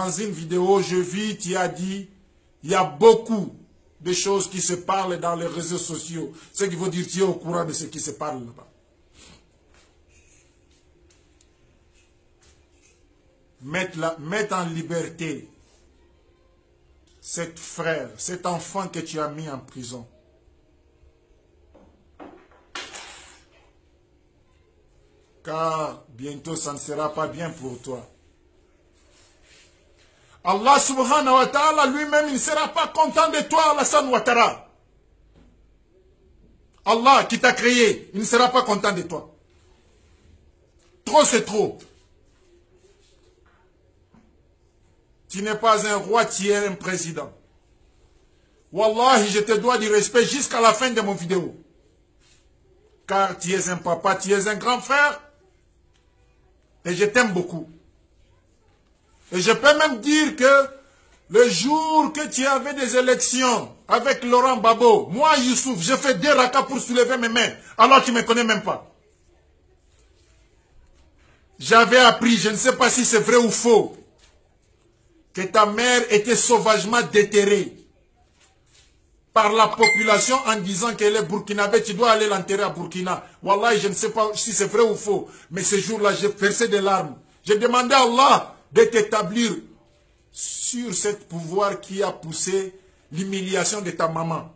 Dans une vidéo, je vis, tu as dit, il y a beaucoup de choses qui se parlent dans les réseaux sociaux. Ce qui veut dire que tu es au courant de ce qui se parle là-bas. Mettre en liberté cet frère, cet enfant que tu as mis en prison. Car bientôt ça ne sera pas bien pour toi. Allah subhanahu wa ta'ala lui-même, il ne sera pas content de toi, Alassane Ouattara. Allah qui t'a créé, il ne sera pas content de toi. Trop c'est trop. Tu n'es pas un roi, tu es un président. Wallahi, je te dois du respect jusqu'à la fin de mon vidéo. Car tu es un papa, tu es un grand frère. Et je t'aime beaucoup. Et je peux même dire que le jour que tu avais des élections avec Laurent Gbagbo, moi, Youssouf, j'ai fait 2 rakas pour soulever mes mains, alors tu ne me connais même pas. J'avais appris, je ne sais pas si c'est vrai ou faux, que ta mère était sauvagement déterrée par la population en disant qu'elle est burkinabé, tu dois aller l'enterrer à Burkina. Wallah, je ne sais pas si c'est vrai ou faux, mais ce jour-là, j'ai versé des larmes. J'ai demandé à Allah de t'établir sur ce pouvoir qui a poussé l'humiliation de ta maman.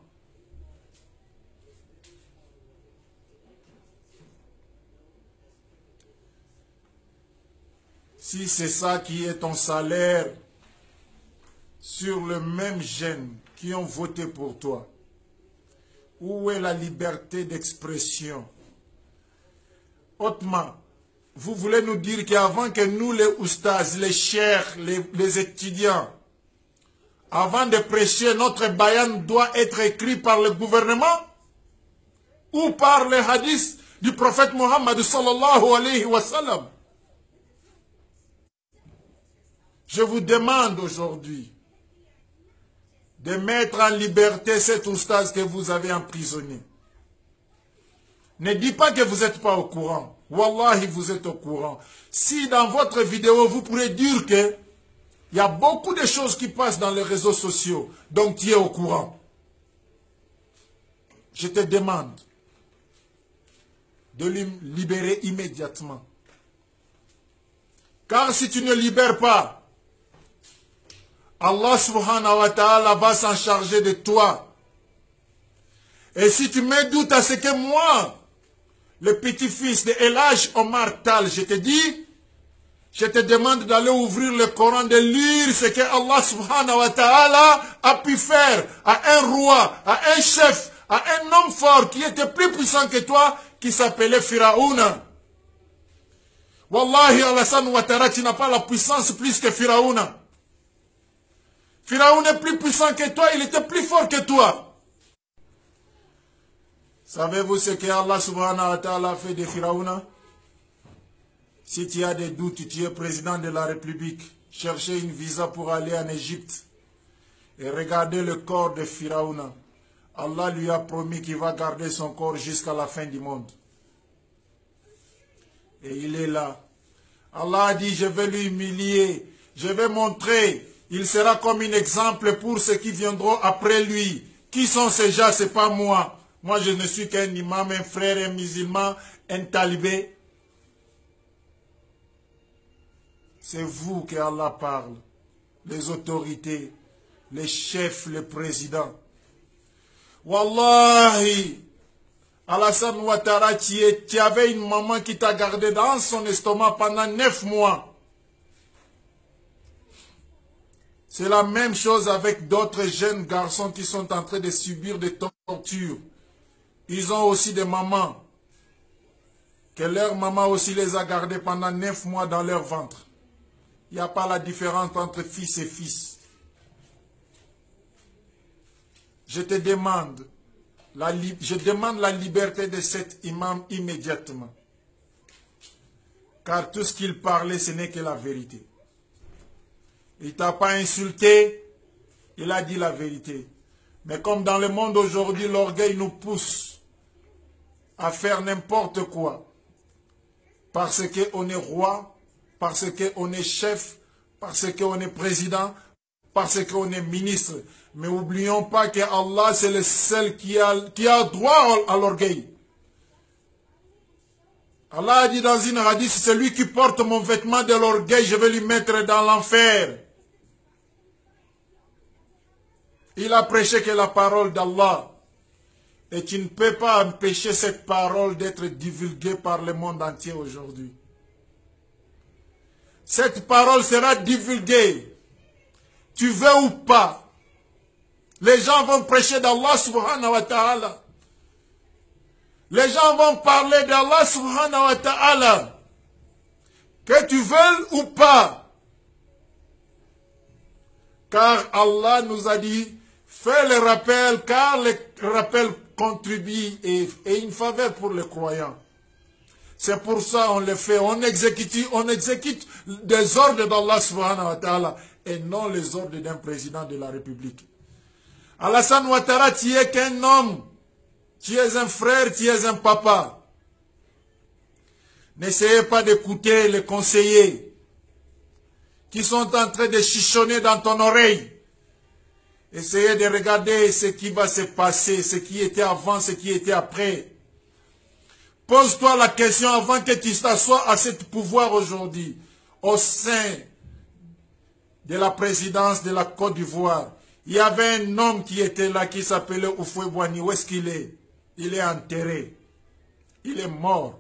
Si c'est ça qui est ton salaire sur le même gène qui ont voté pour toi, où est la liberté d'expression? Hautement, vous voulez nous dire qu'avant que nous, les oustas, les cheikhs, les étudiants, avant de prêcher, notre bayan doit être écrit par le gouvernement ou par les hadiths du prophète Mohammed sallallahu alayhi wa sallam? Je vous demande aujourd'hui de mettre en liberté cet oustaz que vous avez emprisonné. Ne dites pas que vous n'êtes pas au courant. Wallahi, vous êtes au courant. Si dans votre vidéo, vous pourrez dire que il y a beaucoup de choses qui passent dans les réseaux sociaux, donc tu es au courant. Je te demande de le libérer immédiatement. Car si tu ne libères pas, Allah subhanahu wa ta'ala va s'en charger de toi. Et si tu mets doute à ce que moi, le petit-fils de El Hadj Omar Tall, je te dis, je te demande d'aller ouvrir le Coran, de lire ce que Allah subhanahu wa ta'ala a pu faire à un roi, à un chef, à un homme fort qui était plus puissant que toi, qui s'appelait Firaouna. Wallahi, Alassane Ouattara, tu n'as pas la puissance plus que Firaouna. Firaoun est plus puissant que toi, il était plus fort que toi. Savez-vous ce que Allah subhanahu wa ta'ala a fait de Firaouna? Si tu as des doutes, tu es président de la République, cherchez une visa pour aller en Égypte et regardez le corps de Firaouna. Allah lui a promis qu'il va garder son corps jusqu'à la fin du monde. Et il est là. Allah a dit, je vais lui humilier, je vais montrer. Il sera comme un exemple pour ceux qui viendront après lui. Qui sont ces gens? Ce n'est pas moi. Moi, je ne suis qu'un imam, un frère, un musulman, un talibé. C'est vous que Allah parle. Les autorités, les chefs, les présidents. Wallahi, Alassane Ouattara, tu avais une maman qui t'a gardé dans son estomac pendant 9 mois. C'est la même chose avec d'autres jeunes garçons qui sont en train de subir des tortures. Ils ont aussi des mamans. Que leur maman aussi les a gardés pendant 9 mois dans leur ventre. Il n'y a pas la différence entre fils et fils. Je te demande, je demande la liberté de cet imam immédiatement. Car tout ce qu'il parlait, ce n'est que la vérité. Il ne t'a pas insulté, il a dit la vérité. Mais comme dans le monde aujourd'hui, l'orgueil nous pousse à faire n'importe quoi. Parce qu'on est roi, parce qu'on est chef, parce qu'on est président, parce qu'on est ministre. Mais n'oublions pas que Allah, c'est le seul qui a droit à l'orgueil. Allah a dit dans une hadith, celui qui porte mon vêtement de l'orgueil, je vais lui mettre dans l'enfer. Il a prêché que la parole d'Allah. Et tu ne peux pas empêcher cette parole d'être divulguée par le monde entier aujourd'hui. Cette parole sera divulguée. Tu veux ou pas. Les gens vont prêcher d'Allah subhanahu wa ta'ala. Les gens vont parler d'Allah subhanahu wa ta'ala. Que tu veuilles ou pas. Car Allah nous a dit, fais le rappel, car le rappel contribue et une faveur pour les croyants. C'est pour ça qu'on le fait. On exécute des ordres d'Allah subhanahu wa ta'ala et non les ordres d'un président de la République. Alassane Ouattara, tu es qu'un homme. Tu es un frère, tu es un papa. N'essayez pas d'écouter les conseillers qui sont en train de chichonner dans ton oreille. Essayez de regarder ce qui va se passer, ce qui était avant, ce qui était après. Pose-toi la question avant que tu t'assoies à ce pouvoir aujourd'hui, au sein de la présidence de la Côte d'Ivoire. Il y avait un homme qui était là, qui s'appelait Houphouët-Boigny. Où est-ce qu'il est? Il est enterré. Il est mort.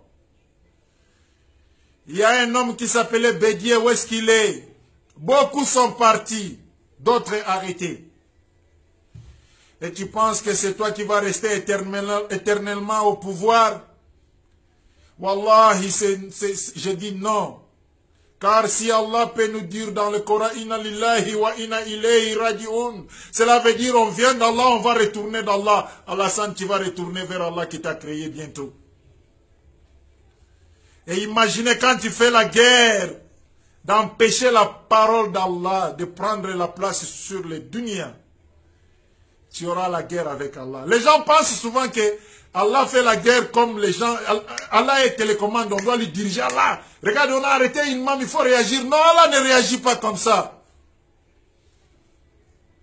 Il y a un homme qui s'appelait Bédié. Où est-ce qu'il est? Beaucoup sont partis, d'autres arrêtés. Et tu penses que c'est toi qui vas rester éternellement au pouvoir? Wallahi, je dis non. Car si Allah peut nous dire dans le Coran, Inna lillahi wa inna ilayhi raji'un, cela veut dire on vient d'Allah, on va retourner d'Allah. Alassane, tu vas retourner vers Allah qui t'a créé bientôt. Et imaginez quand tu fais la guerre, d'empêcher la parole d'Allah de prendre la place sur les dunya. Tu auras la guerre avec Allah. Les gens pensent souvent que Allah fait la guerre comme les gens. Allah est télécommande, on doit lui diriger. Allah, regarde, on a arrêté une imam, il faut réagir. Non, Allah ne réagit pas comme ça.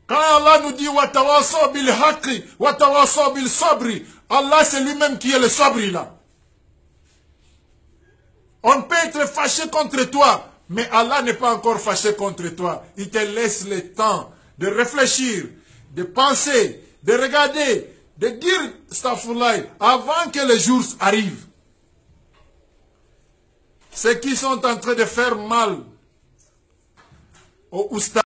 Quand Allah nous dit Watawasaw bil haqi, Watawasaw bil sabri, Allah c'est lui-même qui est le sabri là. On peut être fâché contre toi, mais Allah n'est pas encore fâché contre toi. Il te laisse le temps de réfléchir, de penser, de regarder, de dire Astaghfirullah avant que les jours arrivent. Ceux qui sont en train de faire mal aux oustas,